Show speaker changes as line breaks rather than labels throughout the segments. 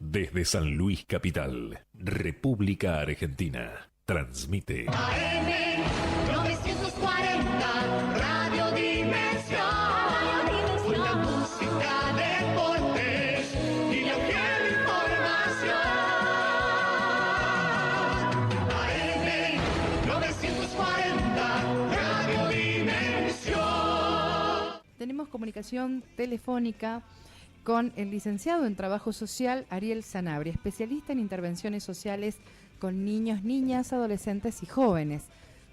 Desde San Luis Capital, República Argentina, transmite
AM 940, Radio Dimensión, una música, deportes y la fiel información. AM 940, Radio Dimensión.
Tenemos comunicación telefónica con el licenciado en Trabajo Social Ariel Sanabria, especialista en intervenciones sociales con niños, niñas, adolescentes y jóvenes,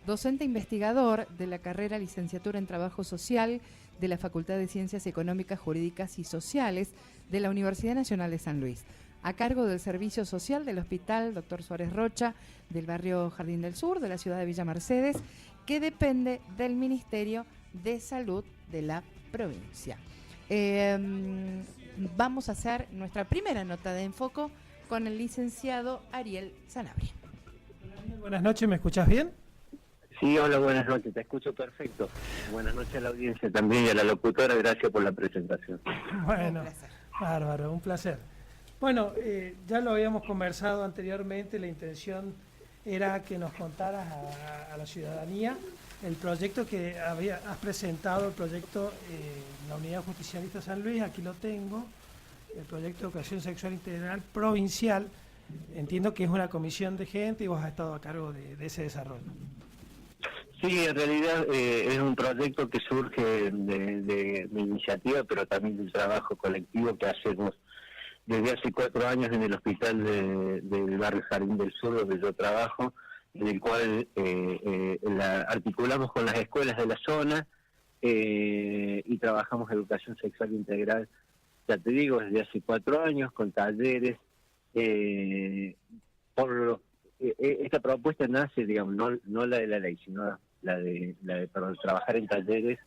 docente investigador de la carrera Licenciatura en Trabajo Social de la Facultad de Ciencias Económicas, Jurídicas y Sociales de la Universidad Nacional de San Luis, a cargo del Servicio Social del Hospital Dr. Suárez Rocha del barrio Jardín del Sur de la ciudad de Villa Mercedes, que depende del Ministerio de Salud de la provincia. Vamos a hacer nuestra primera nota de enfoque con el licenciado Ariel Sanabria.
Buenas noches, ¿me escuchás bien?
Sí, hola, buenas noches, te escucho perfecto. Buenas noches a la audiencia también y a la locutora, gracias por la presentación.
Bueno, bárbaro, un placer. Bueno, ya lo habíamos conversado anteriormente, la intención era que nos contaras a la ciudadanía el proyecto que has presentado, el proyecto la Unidad Justicialista San Luis, aquí lo tengo, el proyecto de educación sexual integral provincial. Entiendo que es una comisión de gente y vos has estado a cargo de ese desarrollo.
Sí, en realidad es un proyecto que surge de mi iniciativa, pero también del trabajo colectivo que hacemos desde hace 4 años en el hospital del barrio Jardín del Sur, donde yo trabajo, en el cual la articulamos con las escuelas de la zona y trabajamos educación sexual integral, ya te digo, desde hace 4 años, con talleres. Esta propuesta nace, digamos, no la de la ley, sino la de trabajar en talleres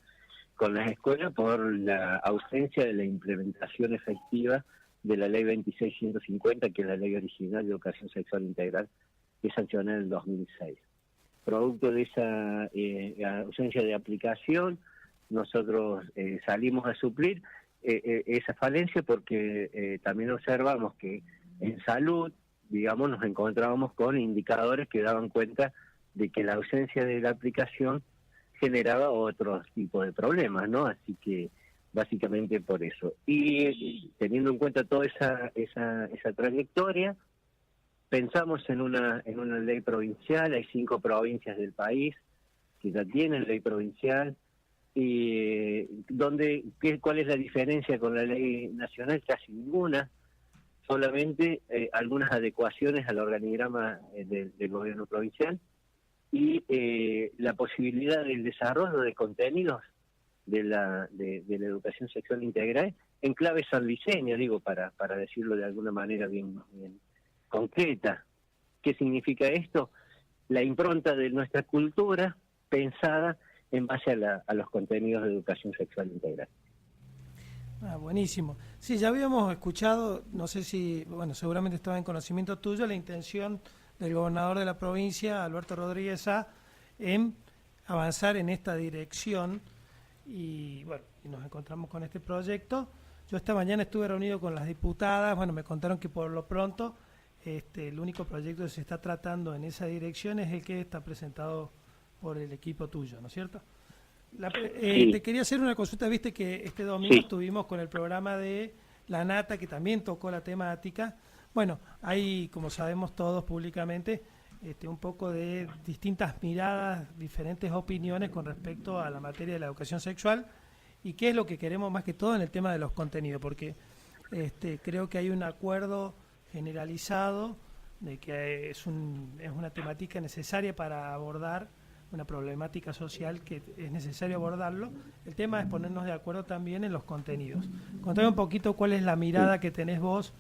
con las escuelas por la ausencia de la implementación efectiva de la ley 26150, que es la ley original de educación sexual integral, que es sancionada en el 2006. Producto de esa ausencia de aplicación, nosotros salimos a suplir esa falencia porque también observamos que en salud, digamos, nos encontrábamos con indicadores que daban cuenta de que la ausencia de la aplicación generaba otros tipos de problemas, ¿no? Así que básicamente por eso. Y teniendo en cuenta toda esa trayectoria, pensamos en una ley provincial. Hay 5 provincias del país que ya tienen ley provincial, y ¿cuál es la diferencia con la ley nacional? Casi ninguna, solamente algunas adecuaciones al organigrama del gobierno provincial y la posibilidad del desarrollo de contenidos de la educación sexual integral en clave sanluiseña, digo, para decirlo de alguna manera bien concreta. ¿Qué significa esto? La impronta de nuestra cultura pensada en base a los contenidos de educación sexual integral.
Buenísimo. Sí, ya habíamos escuchado, no sé si, bueno, seguramente estaba en conocimiento tuyo, la intención del gobernador de la provincia, Alberto Rodríguez Sá, en avanzar en esta dirección y, bueno, y nos encontramos con este proyecto. Yo esta mañana estuve reunido con las diputadas, bueno, me contaron que por lo pronto el único proyecto que se está tratando en esa dirección es el que está presentado por el equipo tuyo, ¿no es cierto?
Sí.
Te quería hacer una consulta, viste que este domingo estuvimos con el programa de La Nata, que también tocó la temática. Bueno, hay, como sabemos todos públicamente, un poco de distintas miradas, diferentes opiniones con respecto a la materia de la educación sexual y qué es lo que queremos más que todo en el tema de los contenidos, porque creo que hay un acuerdo generalizado de que es una temática necesaria para abordar una problemática social que es necesario abordarlo. El tema es ponernos de acuerdo también en los contenidos. Contame un poquito cuál es la mirada que tenés vos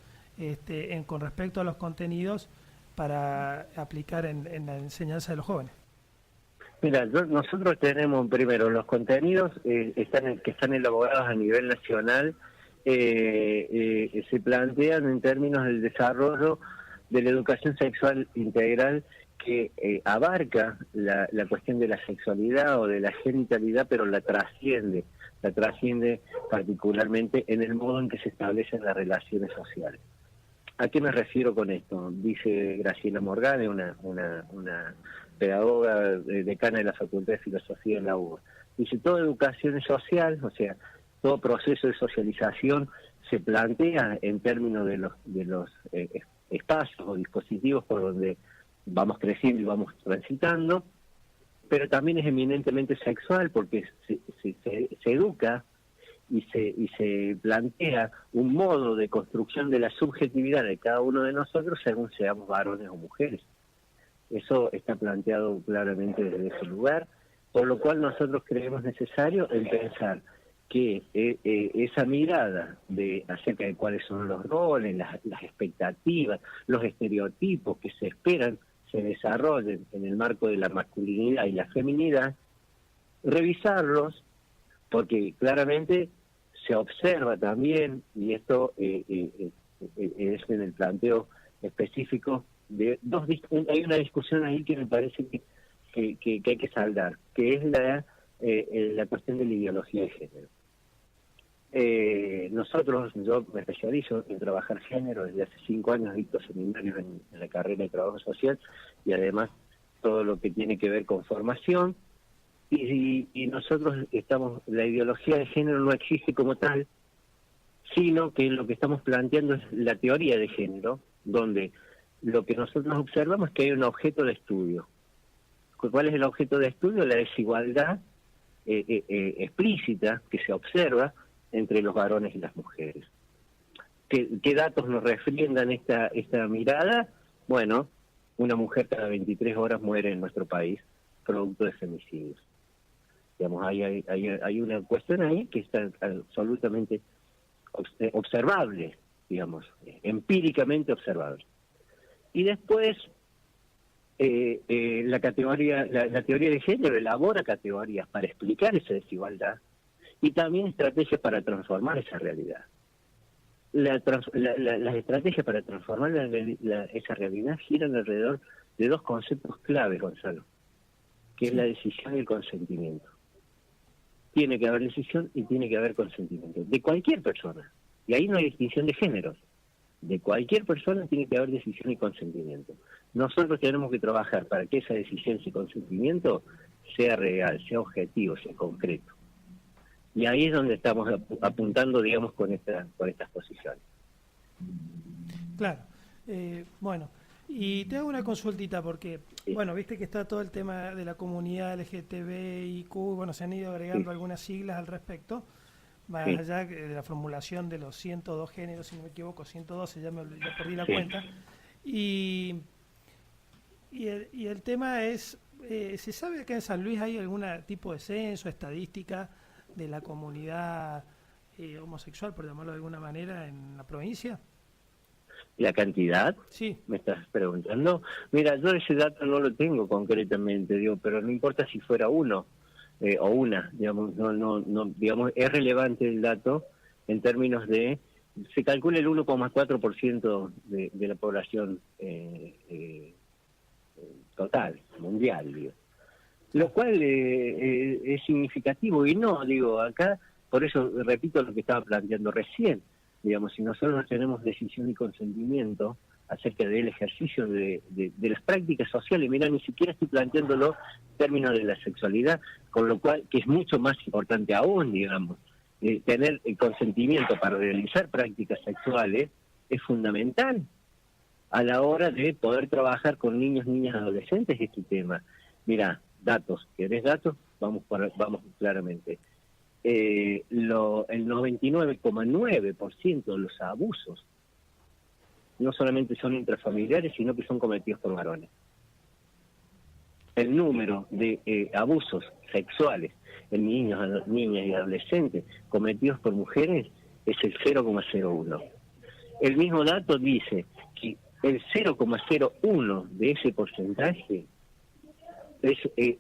con respecto a los contenidos para aplicar en la enseñanza de los jóvenes.
Mira, nosotros tenemos primero los contenidos que están elaborados a nivel nacional, se plantean en términos del desarrollo de la educación sexual integral que abarca la cuestión de la sexualidad o de la genitalidad, pero la trasciende particularmente en el modo en que se establecen las relaciones sociales. ¿A qué me refiero con esto? Dice Graciela Morgane, una pedagoga decana de la Facultad de Filosofía en la UBA. Dice, toda educación es social, o sea, todo proceso de socialización se plantea en términos de los espacios o dispositivos por donde vamos creciendo y vamos transitando, pero también es eminentemente sexual porque se educa y se plantea un modo de construcción de la subjetividad de cada uno de nosotros según seamos varones o mujeres. Eso está planteado claramente desde ese lugar, por lo cual nosotros creemos necesario en pensar que esa mirada acerca de cuáles son los roles, las expectativas, los estereotipos que se esperan se desarrollen en el marco de la masculinidad y la feminidad, revisarlos, porque claramente se observa también, y esto es en el planteo específico, hay una discusión ahí que me parece que hay que saldar, que es la cuestión de la ideología de género. Yo me especializo en trabajar género, desde hace 5 años dicto seminarios en la carrera de trabajo social y además todo lo que tiene que ver con formación, y nosotros la ideología de género no existe como tal, sino que lo que estamos planteando es la teoría de género, donde lo que nosotros observamos es que hay un objeto de estudio. ¿Cuál es el objeto de estudio? La desigualdad explícita que se observa entre los varones y las mujeres. ¿Qué datos nos refrendan esta mirada? Bueno, una mujer cada 23 horas muere en nuestro país producto de femicidios. Digamos, hay una cuestión ahí que está absolutamente observable, digamos, empíricamente observable. Y después la teoría de género elabora categorías para explicar esa desigualdad y también estrategias para transformar esa realidad. Las estrategias para transformar esa realidad giran alrededor de 2 conceptos claves, Gonzalo, que es la decisión y el consentimiento. Tiene que haber decisión y tiene que haber consentimiento, de cualquier persona. Y ahí no hay distinción de géneros. De cualquier persona tiene que haber decisión y consentimiento. Nosotros tenemos que trabajar para que esa decisión y consentimiento sea real, sea objetivo, sea concreto. Y ahí es donde estamos apuntando, digamos, con estas posiciones.
Claro. Bueno, y te hago una consultita porque,
sí.
Bueno, viste que está todo el tema de la comunidad LGTBIQ, bueno, se han ido agregando
Sí.
algunas siglas al respecto, más
Sí.
allá de la formulación de los 102 géneros, si no me equivoco, 112, ya perdí la
Sí.
cuenta. Y el tema es, ¿se sabe que en San Luis hay algún tipo de censo, estadística de la comunidad homosexual, por llamarlo de alguna manera, en la provincia?
¿La cantidad?
Sí.
¿Me estás preguntando? Mira, yo ese dato no lo tengo concretamente, pero no importa si fuera uno o una, digamos, digamos, es relevante el dato en términos de, se calcula el 1,4% de la población total, mundial, digo. Lo cual es significativo y no, acá, por eso repito lo que estaba planteando recién, digamos, si nosotros no tenemos decisión y consentimiento acerca del ejercicio de las prácticas sociales, mira, ni siquiera estoy planteándolo en términos de la sexualidad, con lo cual, que es mucho más importante aún, digamos, tener el consentimiento para realizar prácticas sexuales es fundamental a la hora de poder trabajar con niños, niñas, adolescentes este tema. Mira, datos, ¿querés datos? Vamos claramente. El 99,9% de los abusos no solamente son intrafamiliares, sino que son cometidos por varones. El número de abusos sexuales en niños, niñas y adolescentes cometidos por mujeres es el 0,01. El mismo dato dice que el 0,01 de ese porcentaje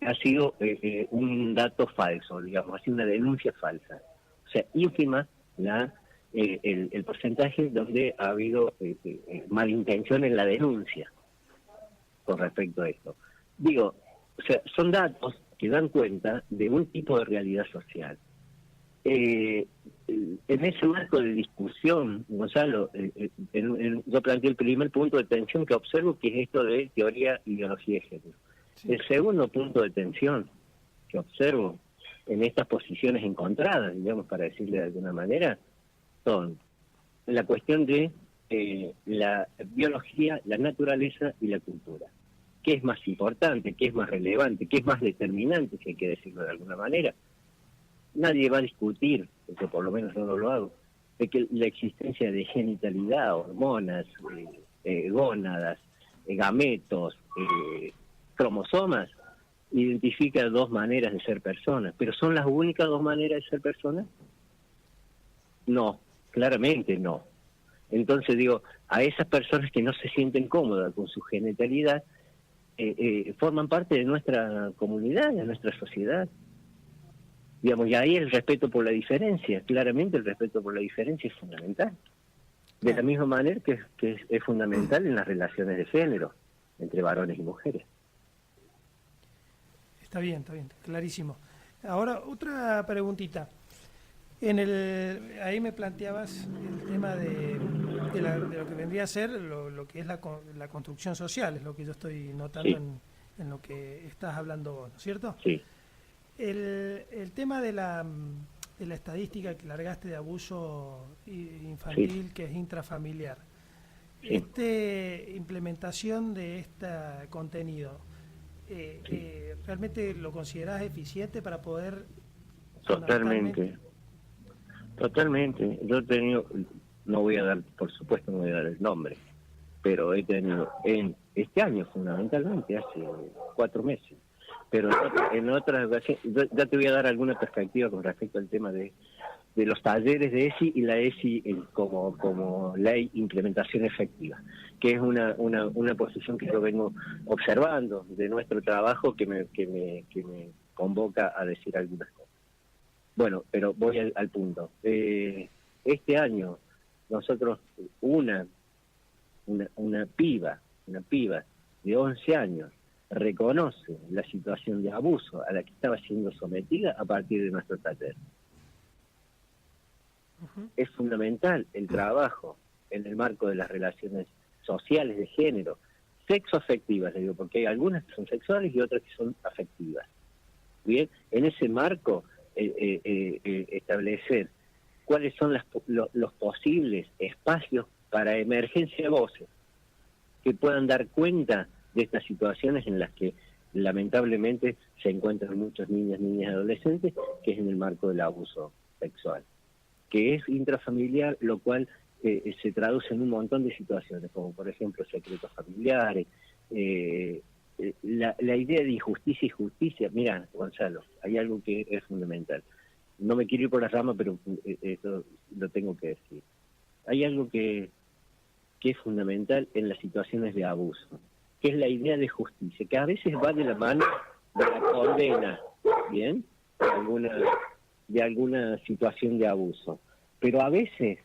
ha sido un dato falso, digamos, ha sido una denuncia falsa. O sea, ínfima el porcentaje donde ha habido malintención en la denuncia con respecto a esto. O sea, son datos que dan cuenta de un tipo de realidad social. En ese marco de discusión, Gonzalo, yo planteé el primer punto de tensión que observo, que es esto de teoría, ideología y género.
Sí.
El segundo punto de tensión que observo en estas posiciones encontradas, digamos, para decirle de alguna manera, son la cuestión de la biología, la naturaleza y la cultura. ¿Qué es más importante? ¿Qué es más relevante? ¿Qué es más determinante, si hay que decirlo de alguna manera? Nadie va a discutir, porque por lo menos yo no lo hago, de que la existencia de genitalidad, hormonas, gónadas, gametos, cromosomas, identifica dos maneras de ser personas. ¿Pero son las únicas dos maneras de ser personas? No, claramente no. Entonces digo, a esas personas que no se sienten cómodas con su genitalidad, forman parte de nuestra comunidad, de nuestra sociedad. Digamos, y ahí el respeto por la diferencia, claramente el respeto por la diferencia es fundamental. De la misma manera que es fundamental en las relaciones de género, entre varones y mujeres.
Está bien, clarísimo. Ahora, otra preguntita. Ahí me planteabas el tema de lo que vendría a ser lo que es la construcción social, es lo que yo estoy notando
Sí.
en lo que estás hablando vos, ¿no es cierto?
Sí.
El tema de la estadística que largaste de abuso infantil,
Sí.
que es intrafamiliar,
Sí.
implementación de este contenido, ¿realmente lo considerás eficiente para poder...
Totalmente. Yo he tenido, no voy a dar, por supuesto no voy a dar el nombre, pero he tenido en este año fundamentalmente, hace 4 meses, pero en otras ocasiones, ya te voy a dar alguna perspectiva con respecto al tema de los talleres de ESI y la ESI como ley implementación efectiva, que es una posición que yo vengo observando de nuestro trabajo que me convoca a decir algunas cosas. Bueno, pero voy al punto. Este año nosotros una piba de 11 años reconoce la situación de abuso a la que estaba siendo sometida a partir de nuestro taller. Es fundamental el trabajo en el marco de las relaciones sociales de género, sexoafectivas, digo, porque hay algunas que son sexuales y otras que son afectivas. Bien, en ese marco establecer cuáles son los posibles espacios para emergencia de voces que puedan dar cuenta de estas situaciones en las que lamentablemente se encuentran muchos niños, niñas y adolescentes, que es en el marco del abuso sexual, que es intrafamiliar, lo cual se traduce en un montón de situaciones, como por ejemplo secretos familiares, la idea de injusticia y justicia. Mira, Gonzalo, hay algo que es fundamental. No me quiero ir por las ramas, pero esto lo tengo que decir. Hay algo que es fundamental en las situaciones de abuso, que es la idea de justicia, que a veces va de la mano de la condena, ¿bien?, de alguna situación de abuso. Pero a veces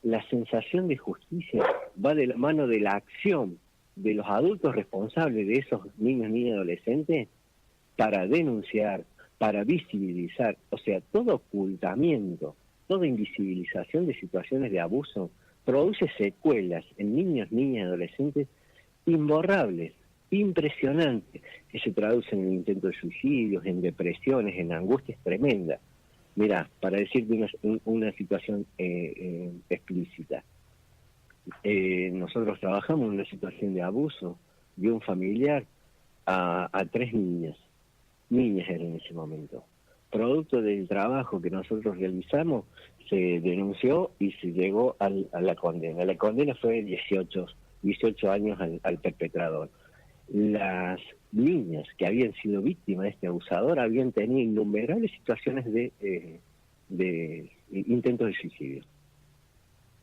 la sensación de justicia va de la mano de la acción de los adultos responsables de esos niños, niñas y adolescentes para denunciar, para visibilizar. O sea, todo ocultamiento, toda invisibilización de situaciones de abuso produce secuelas en niños, niñas y adolescentes imborrables, impresionantes, que se traducen en intentos de suicidios, en depresiones, en angustias tremendas. Mira, para decirte una situación explícita, nosotros trabajamos en una situación de abuso de un familiar a 3 niñas eran en ese momento. Producto del trabajo que nosotros realizamos, se denunció y se llegó a la condena. La condena fue 18 años al perpetrador. Las niñas que habían sido víctimas de este abusador habían tenido innumerables situaciones de intentos de suicidio.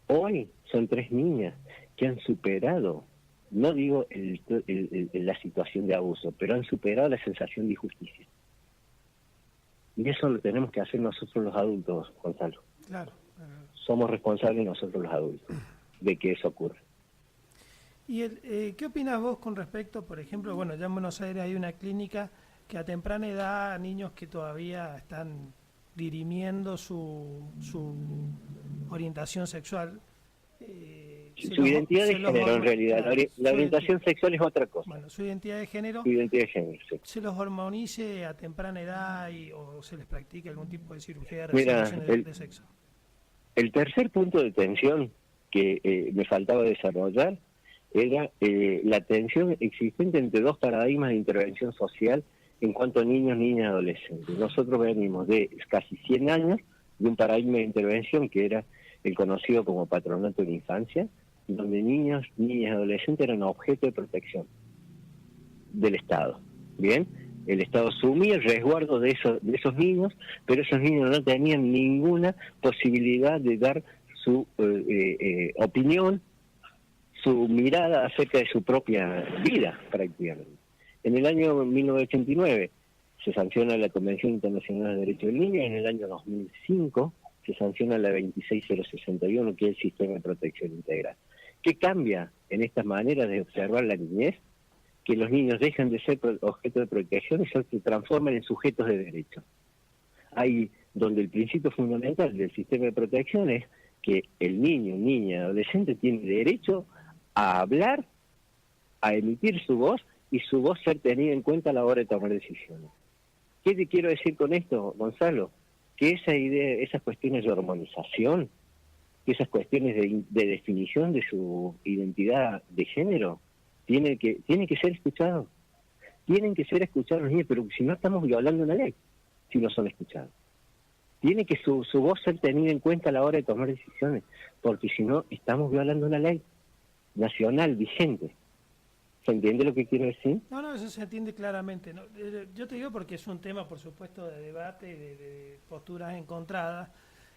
Hoy son 3 niñas que han superado, no digo la situación de abuso, pero han superado la sensación de injusticia. Y eso lo tenemos que hacer nosotros los adultos, Gonzalo.
Claro.
Somos responsables nosotros los adultos de que eso ocurra.
¿Y qué opinas vos con respecto, por ejemplo, ya en Buenos Aires hay una clínica que a temprana edad, niños que todavía están dirimiendo su orientación sexual.
Su identidad de género, en realidad.
Claro,
La orientación sexual es otra cosa.
Bueno, su identidad de género.
Su identidad de género, sí.
¿Se los hormonice a temprana edad o se les practica algún tipo de cirugía de
Mira,
reasignación de sexo?
El tercer punto de tensión que me faltaba desarrollar era la tensión existente entre dos paradigmas de intervención social en cuanto a niños, niñas y adolescentes. Nosotros venimos de casi 100 años de un paradigma de intervención que era el conocido como patronato de la infancia, donde niños, niñas y adolescentes eran objeto de protección del Estado. Bien, el Estado asumía el resguardo de esos niños, pero esos niños no tenían ninguna posibilidad de dar su opinión, su mirada acerca de su propia vida, prácticamente. En el año 1989 se sanciona la Convención Internacional de Derechos del Niño, y en el año 2005 se sanciona la 26061, que es el Sistema de Protección Integral. ¿Qué cambia en estas maneras de observar la niñez? Que los niños dejan de ser objeto de protección y se transforman en sujetos de derecho. Ahí donde el principio fundamental del sistema de protección es que el niño, niña, adolescente tiene derecho a hablar, a emitir su voz y su voz ser tenida en cuenta a la hora de tomar decisiones. ¿Qué te quiero decir con esto, Gonzalo? Que esa idea, esas cuestiones de hormonización, esas cuestiones de definición de su identidad de género, tienen que ser escuchados. Tienen que ser escuchados los niños, pero si no estamos violando una ley, si no son escuchados. Tiene que su voz ser tenida en cuenta a la hora de tomar decisiones, porque si no estamos violando una ley nacional vigente. ¿Se entiende lo que quiero decir?
No, eso se entiende claramente. ¿No? Yo te digo porque es un tema, por supuesto, de debate, de posturas encontradas,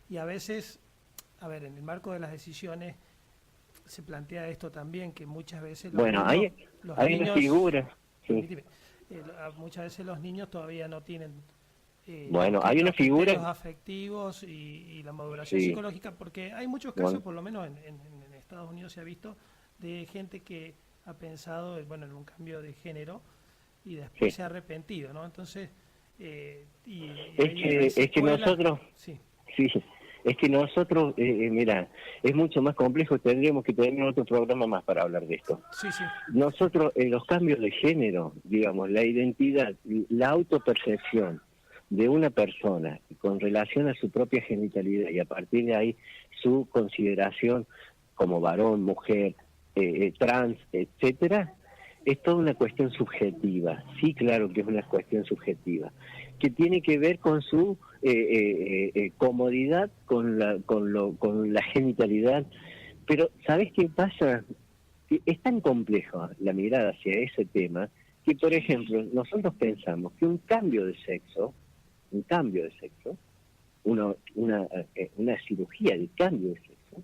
y a veces, en el marco de las decisiones se plantea esto también, que muchas veces los niños,
hay una figura. Sí.
Muchas veces los niños todavía no tienen
hay una figura
los afectivos y la maduración psicológica, porque hay muchos casos, por lo menos en Estados Unidos se ha visto, de gente que ha pensado en un cambio de género y después se ha arrepentido, ¿no? Entonces
es que nosotros mira, es mucho más complejo, tendríamos que tener otro programa más para hablar de esto. Nosotros, en los cambios de género, digamos, la identidad, la autopercepción de una persona con relación a su propia genitalidad y a partir de ahí su consideración como varón, mujer, trans, etcétera, es toda una cuestión subjetiva. Sí, claro que es una cuestión subjetiva, que tiene que ver con su comodidad con la genitalidad. Pero ¿sabes qué pasa? Es tan compleja la mirada hacia ese tema que, por ejemplo, nosotros pensamos que un cambio de sexo, una cirugía de cambio de sexo,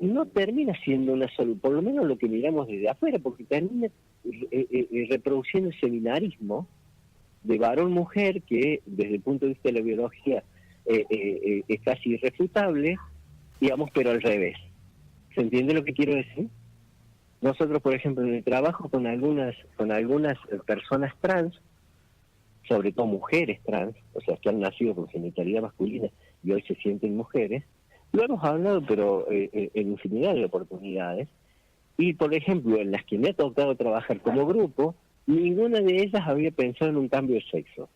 no termina siendo una solución, por lo menos lo que miramos desde afuera, porque termina reproduciendo el seminarismo de varón-mujer, que desde el punto de vista de la biología es casi irrefutable, digamos, pero al revés. ¿Se entiende lo que quiero decir? Nosotros, por ejemplo, en el trabajo con algunas personas trans, sobre todo mujeres trans, o sea, que han nacido con genitalidad masculina y hoy se sienten mujeres, lo hemos hablado, pero en infinidad de oportunidades, y por ejemplo, en las que me ha tocado trabajar como grupo, ninguna de ellas había pensado en un cambio de sexo.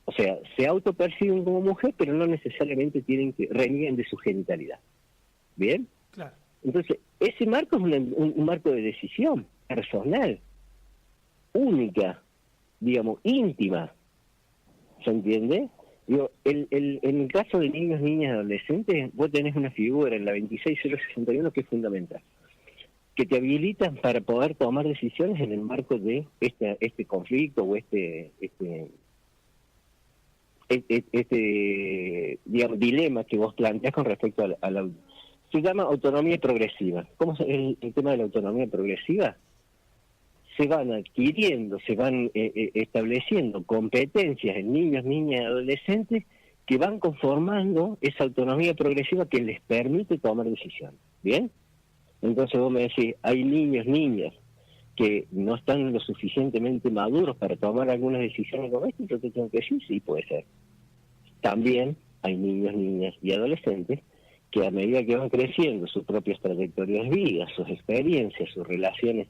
O sea, se autoperciben como mujer, pero no necesariamente tienen que reniegan de su genitalidad. ¿Bien?
Claro.
Entonces, ese marco es un marco de decisión personal, única, digamos, íntima. ¿Se entiende? Digo, en el caso de niños, niñas y adolescentes, vos tenés una figura en la 26061 que es fundamental, que te habilitan para poder tomar decisiones en el marco de este conflicto o digamos, dilema que vos planteás con respecto a la se llama autonomía progresiva. ¿Cómo es el tema de la autonomía progresiva? Se van adquiriendo, se van estableciendo competencias en niños, niñas y adolescentes que van conformando esa autonomía progresiva que les permite tomar decisiones. ¿Bien? Entonces vos me decís, hay niños, niñas que no están lo suficientemente maduros para tomar algunas decisiones como esta, yo te tengo que decir, sí, puede ser. también hay niños, niñas y adolescentes que a medida que van creciendo sus propias trayectorias de vida, sus experiencias, sus relaciones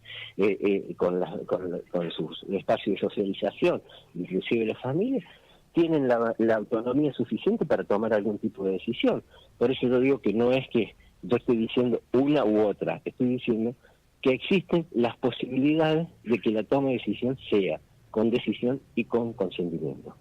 con sus espacios de socialización, inclusive las familias, tienen la autonomía suficiente para tomar algún tipo de decisión. Por eso yo digo que no es que yo estoy diciendo una u otra, estoy diciendo que existen las posibilidades de que la toma de decisión sea con decisión y con consentimiento.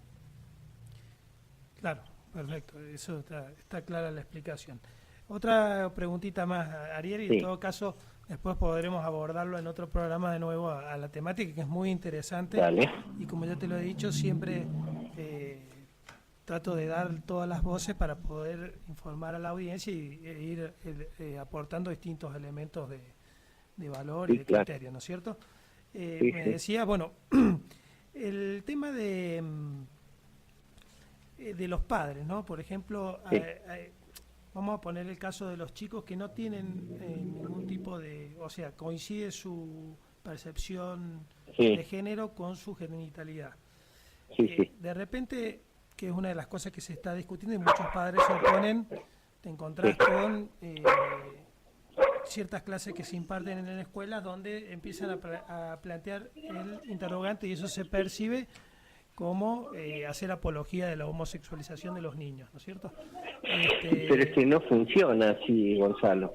Claro, perfecto, eso está clara la explicación. Otra preguntita más, Ariel, y
Sí.
en todo caso después podremos abordarlo en otro programa de nuevo a la temática, que es muy interesante.
Dale.
Y como ya te lo he dicho, siempre trato de dar todas las voces para poder informar a la audiencia e ir aportando distintos elementos de valor y
Sí,
de
claro.
criterio, ¿no es cierto?
Sí,
Me
sí.
decía, bueno, el tema de los padres, ¿no? Por ejemplo,
Sí.
vamos a poner el caso de los chicos que no tienen ningún tipo de, o sea, coincide su percepción
Sí.
de género con su genitalidad.
Sí, sí.
De repente, que es una de las cosas que se está discutiendo y muchos padres se oponen, te encontrás con ciertas clases que se imparten en la escuela donde empiezan a plantear el interrogante y eso se percibe como hacer apología de la homosexualización de los niños, ¿no es cierto?
Pero es que no funciona así, Gonzalo.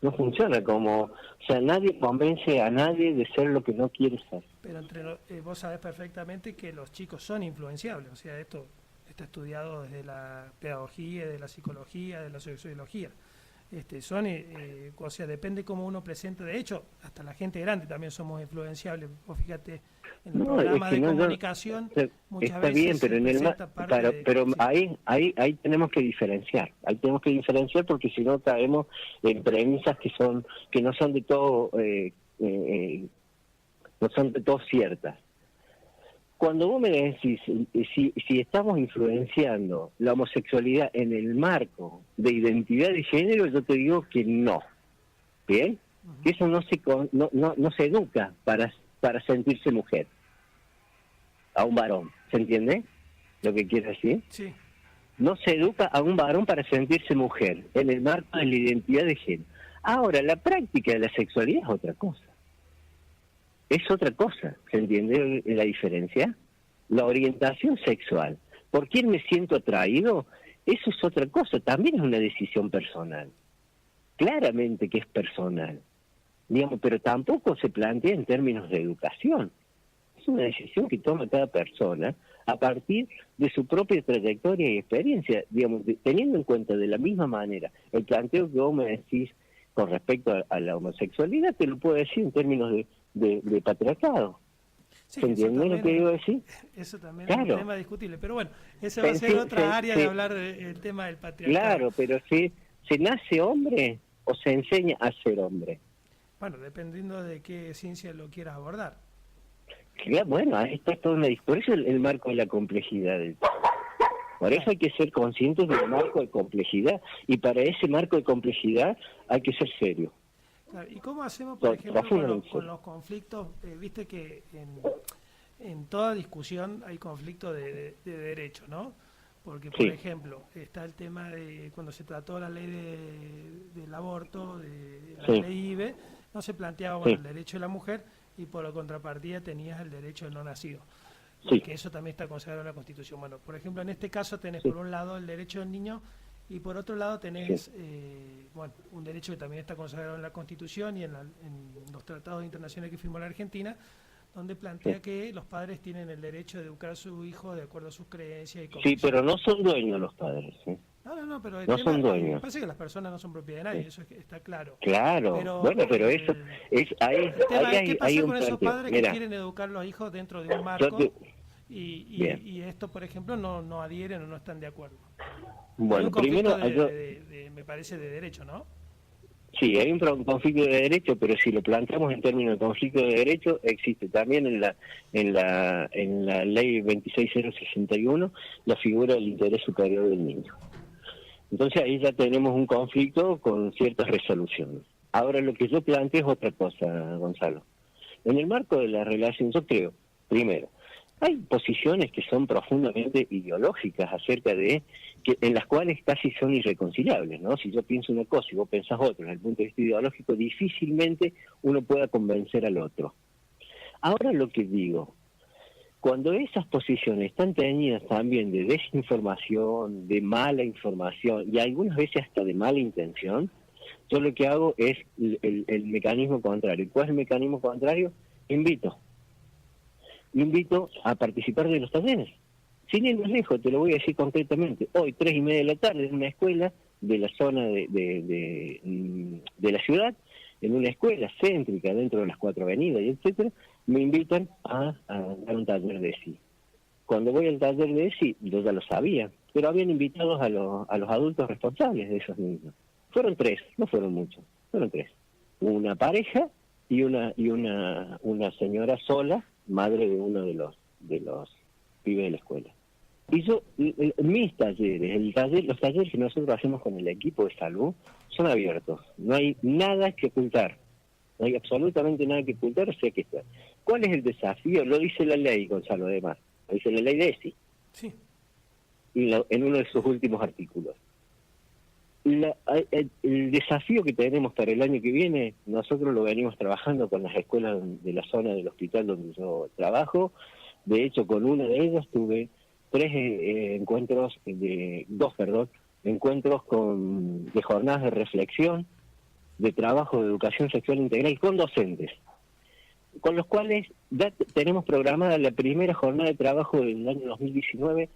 No funciona como... O sea, nadie convence a nadie de ser lo que no quiere ser.
Pero vos sabés perfectamente que los chicos son influenciables, o sea, esto está estudiado desde la pedagogía, de la psicología, de la sociología. O sea, depende cómo uno presente. De hecho, hasta la gente grande también somos influenciables. Vos fíjate, en los programas de comunicación muchas
está
veces
bien, pero
se
en el
presenta parte de...
pero
sí.
ahí tenemos que diferenciar. Ahí tenemos que diferenciar porque si no caemos en premisas que no son de todo no son de todo ciertas. Cuando vos me decís si estamos influenciando la homosexualidad en el marco de identidad de género, yo te digo que no. ¿Bien? Que eso no se educa para sentirse mujer a un varón. ¿Se entiende lo que quiero decir?
Sí.
No se educa a un varón para sentirse mujer en el marco de la identidad de género. Ahora, la práctica de la sexualidad es otra cosa. Es otra cosa, ¿se entiende la diferencia? La orientación sexual, ¿por quién me siento atraído? Eso es otra cosa, también es una decisión personal. Claramente que es personal, digamos, pero tampoco se plantea en términos de educación. Es una decisión que toma cada persona a partir de su propia trayectoria y experiencia, digamos, teniendo en cuenta de la misma manera el planteo que vos me decís con respecto a la homosexualidad, te lo puedo decir en términos de patriarcado.
Sí,
¿Se entiende lo que digo decir?
Eso también
Claro.
es un tema discutible. Pero bueno, esa va a ser otra área de hablar del tema del patriarcado.
Claro, pero ¿se nace hombre o se enseña a ser hombre?
Bueno, dependiendo de qué ciencia lo quieras abordar.
Bueno, ahí está todo por eso el marco de la complejidad. Por eso hay que ser conscientes del marco de complejidad. Y para ese marco de complejidad hay que ser serio.
Claro, ¿y cómo hacemos, por ejemplo,
Profundamente.
con los conflictos? Viste que en toda discusión hay conflicto de derecho, ¿no? Porque, por
Sí.
ejemplo, está el tema de cuando se trató la ley del aborto, de la
Sí.
ley IBE, no se planteaba
Sí.
el derecho de la mujer y por la contrapartida tenías el derecho del no nacido.
Sí.
Que eso también está consagrado en la Constitución. Bueno, por ejemplo, en este caso tenés
Sí.
por un lado el derecho del niño y por otro lado tenés un derecho que también está consagrado en la Constitución y en los tratados internacionales que firmó la Argentina, donde plantea
Sí.
que los padres tienen el derecho de educar a su hijo de acuerdo a sus creencias y
Sí,
convicciones.
pero no son dueños los padres. ¿Eh?
No, pero el
No
tema,
son dueños.
parece que las personas no son propiedad de nadie, eso está claro.
Claro, pero eso es ahí
El tema es qué pasa
hay un
con esos
planteo.
padres
Mira,
que quieren educar a los hijos dentro de un marco
Bien.
y esto, por ejemplo, no adhieren o no están de acuerdo. Hay
bueno,
un conflicto
primero
me parece, de derecho, ¿no?
sí, hay un conflicto de derecho, pero si lo planteamos en términos de conflicto de derecho, existe también en la ley 26061 la figura del interés superior del niño. Entonces ahí ya tenemos un conflicto con ciertas resoluciones. Ahora lo que yo planteo es otra cosa, Gonzalo. En el marco de la relación, yo creo, primero, Hay posiciones que son profundamente ideológicas acerca de, en las cuales casi son irreconciliables, ¿no? Si yo pienso una cosa y vos pensás otra, desde el punto de vista ideológico, difícilmente uno pueda convencer al otro. Ahora lo que digo, cuando esas posiciones están teñidas también de desinformación, de mala información y algunas veces hasta de mala intención, yo lo que hago es el mecanismo contrario. ¿Cuál es el mecanismo contrario? Invito a participar de los talleres. Sin ir más lejos, te lo voy a decir concretamente. Hoy, 3:30 de la tarde, en una escuela de la zona de la ciudad, en una escuela céntrica dentro de las 4 avenidas, y etcétera, me invitan a dar un taller de ESI. Cuando voy al taller de ESI, yo ya lo sabía, pero habían invitado a los adultos responsables de esos niños. Fueron 3, no fueron muchos, fueron 3. Una pareja y una señora sola, madre de uno de los pibes de la escuela. Y yo, mis talleres, los talleres que nosotros hacemos con el equipo de salud son abiertos, no hay nada que ocultar, no hay absolutamente nada que ocultar, o sea que está. ¿Cuál es el desafío? Lo dice la ley, Gonzalo, además, lo dice la ley de ESI,
Sí.
y en uno de sus últimos artículos. El desafío que tenemos para el año que viene, nosotros lo venimos trabajando con las escuelas de la zona del hospital donde yo trabajo. De hecho, con una de ellas tuve 2 encuentros de jornadas de reflexión, de trabajo de educación sexual integral con docentes, con los cuales ya tenemos programada la primera jornada de trabajo del año 2019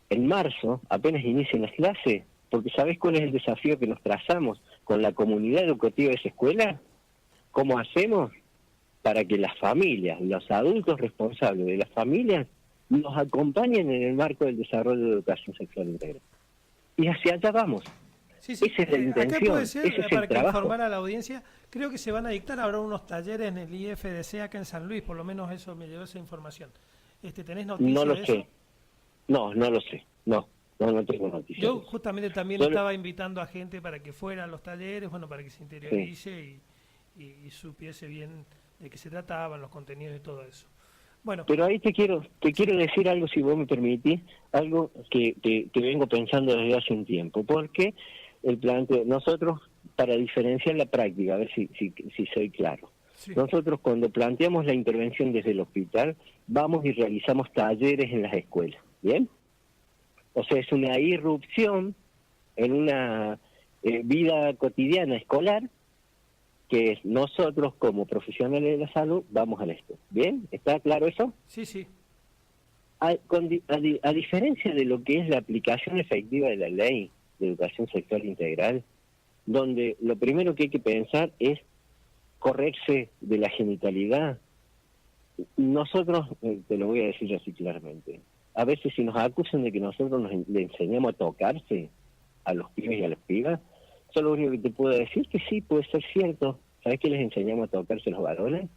en marzo, apenas inician las clases. Porque ¿sabés cuál es el desafío que nos trazamos con la comunidad educativa de esa escuela? ¿Cómo hacemos para que las familias, los adultos responsables de las familias, nos acompañen en el marco del desarrollo de educación sexual integral? Y hacia allá vamos.
Sí.
Esa es la intención,
Acá puede ser,
ese es
para
el
que
trabajo.
informar a la audiencia, creo que se van a dictar ahora unos talleres en el IFDC acá en San Luis, por lo menos eso me llegó esa información. ¿Tenés noticias
No lo
de
sé.
eso?
No lo sé. No tengo noticias.
Yo justamente también estaba invitando a gente para que fuera a los talleres, bueno, para que se interiorice y supiese bien de qué se trataban, los contenidos y todo eso. Bueno.
Pero ahí te quiero decir algo, si vos me permitís, algo que vengo pensando desde hace un tiempo, porque el planteo, nosotros, para diferenciar la práctica, a ver si soy claro,
Sí.
Nosotros cuando planteamos la intervención desde el hospital, vamos y realizamos talleres en las escuelas, ¿bien? O sea, es una irrupción en una vida cotidiana escolar, que es nosotros como profesionales de la salud vamos a esto. ¿Bien? ¿Está claro eso?
Sí.
A diferencia de lo que es la aplicación efectiva de la ley de educación sexual integral, donde lo primero que hay que pensar es correrse de la genitalidad, nosotros, te lo voy a decir así claramente, a veces si nos acusan de que nosotros le enseñamos a tocarse a los pibes y a las pibas, yo lo único que te puedo decir es que sí, puede ser cierto. ¿Sabes qué les enseñamos a tocarse los varones?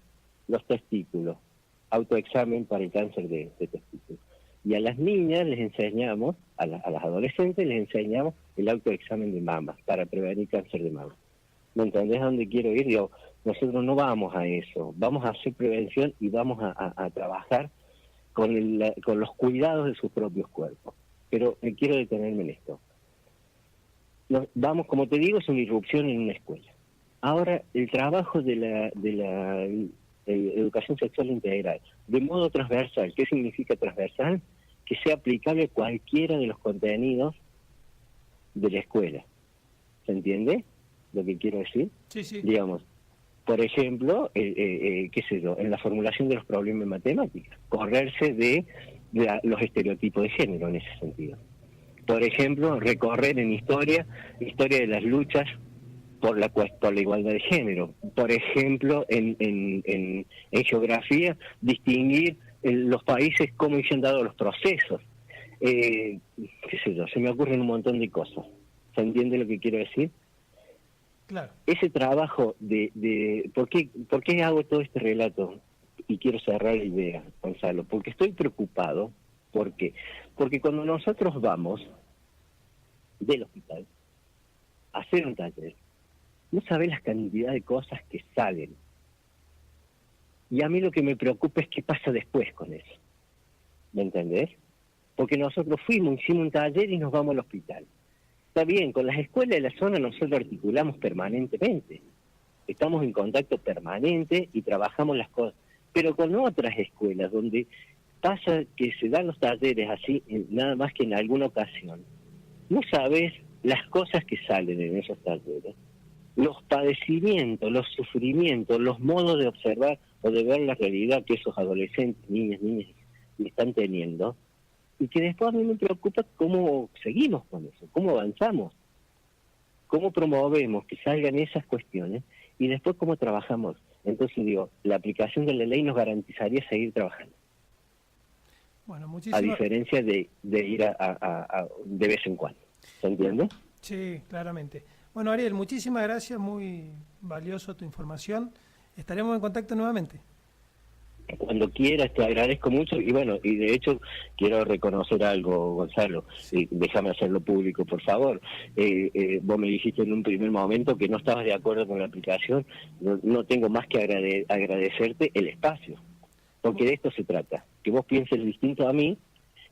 Los testículos, autoexamen para el cáncer de testículos. Y a las niñas les enseñamos, a las adolescentes les enseñamos el autoexamen de mama para prevenir cáncer de mama. ¿Me entendés a dónde quiero ir? Digo, nosotros no vamos a eso, vamos a hacer prevención y vamos a trabajar con los cuidados de sus propios cuerpos. Pero quiero detenerme en esto. Vamos, como te digo, es una irrupción en una escuela. Ahora, el trabajo de la educación sexual integral, de modo transversal. ¿Qué significa transversal? Que sea aplicable a cualquiera de los contenidos de la escuela. ¿Se entiende lo que quiero decir?
Sí.
Digamos, por ejemplo, qué sé yo, en la formulación de los problemas en matemáticas, correrse de los estereotipos de género en ese sentido. Por ejemplo, recorrer en historia de las luchas por la igualdad de género. Por ejemplo, en geografía, distinguir los países cómo se han dado los procesos. Qué sé yo, se me ocurren un montón de cosas. ¿Se entiende lo que quiero decir?
Claro.
Ese trabajo de ¿por qué hago todo este relato? Y quiero cerrar la idea, Gonzalo, porque estoy preocupado. ¿Por qué? Porque cuando nosotros vamos del hospital a hacer un taller, no sabés la cantidad de cosas que salen. Y a mí lo que me preocupa es qué pasa después con eso. ¿me entendés? Porque nosotros fuimos, hicimos un taller y nos vamos al hospital. Está bien, con las escuelas de la zona nosotros articulamos permanentemente. Estamos en contacto permanente y trabajamos las cosas. Pero con otras escuelas donde pasa que se dan los talleres así, nada más que en alguna ocasión, no sabes las cosas que salen en esos talleres, los padecimientos, los sufrimientos, los modos de observar o de ver la realidad que esos adolescentes, niñas, están teniendo, y que después a mí me preocupa cómo seguimos con eso, cómo avanzamos, cómo promovemos que salgan esas cuestiones y después cómo trabajamos. Entonces digo, la aplicación de la ley nos garantizaría seguir trabajando.
Bueno,
A diferencia de ir de vez en cuando. ¿Se entiende?
Sí, claramente. Bueno, Ariel, muchísimas gracias, muy valioso tu información. Estaremos en contacto nuevamente.
Cuando quieras, te agradezco mucho. Y bueno, y de hecho quiero reconocer algo, Gonzalo. Déjame hacerlo público, por favor. Vos me dijiste en un primer momento que no estabas de acuerdo con la aplicación. No tengo más que agradecerte el espacio. Porque de esto se trata. Que vos pienses distinto a mí,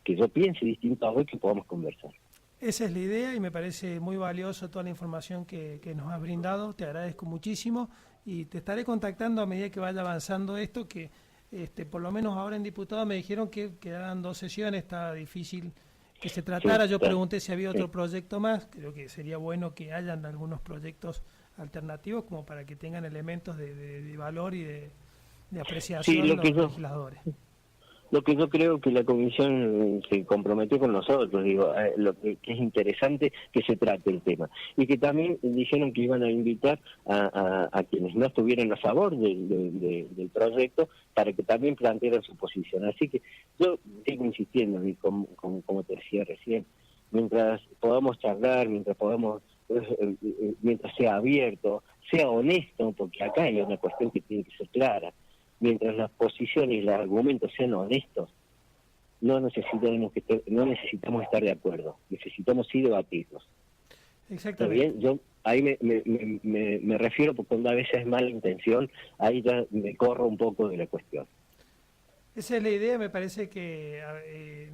que yo piense distinto a vos, que podamos conversar.
Esa es la idea y me parece muy valioso toda la información que nos has brindado. Te agradezco muchísimo y te estaré contactando a medida que vaya avanzando esto, que por lo menos ahora en diputado me dijeron que quedaban 2 sesiones, está difícil que se tratara. Yo pregunté si había otro proyecto más. Creo que sería bueno que hayan algunos proyectos alternativos como para que tengan elementos de valor y de apreciación los legisladores.
Lo que yo creo que la comisión se comprometió con nosotros, digo, lo que es interesante que se trate el tema. Y que también dijeron que iban a invitar a quienes no estuvieran a favor del proyecto para que también plantearan su posición. Así que yo sigo insistiendo, y como te decía recién, mientras podamos charlar, mientras sea abierto, sea honesto, porque acá hay una cuestión que tiene que ser clara. Mientras las posiciones y los argumentos sean honestos, no necesitamos estar de acuerdo, necesitamos sí debatirlos.
Exactamente.
¿Está bien? Yo ahí me refiero, porque cuando a veces es mala intención, ahí ya me corro un poco de la cuestión.
Esa es la idea. Me parece que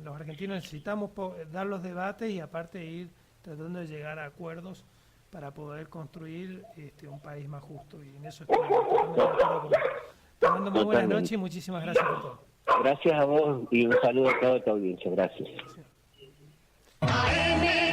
los argentinos necesitamos dar los debates y aparte ir tratando de llegar a acuerdos para poder construir un país más justo, y en eso estoy totalmente de acuerdo con. Te mando muy buenas noches y muchísimas gracias por todo.
Gracias a vos y un saludo a toda tu audiencia. Gracias.
Sí.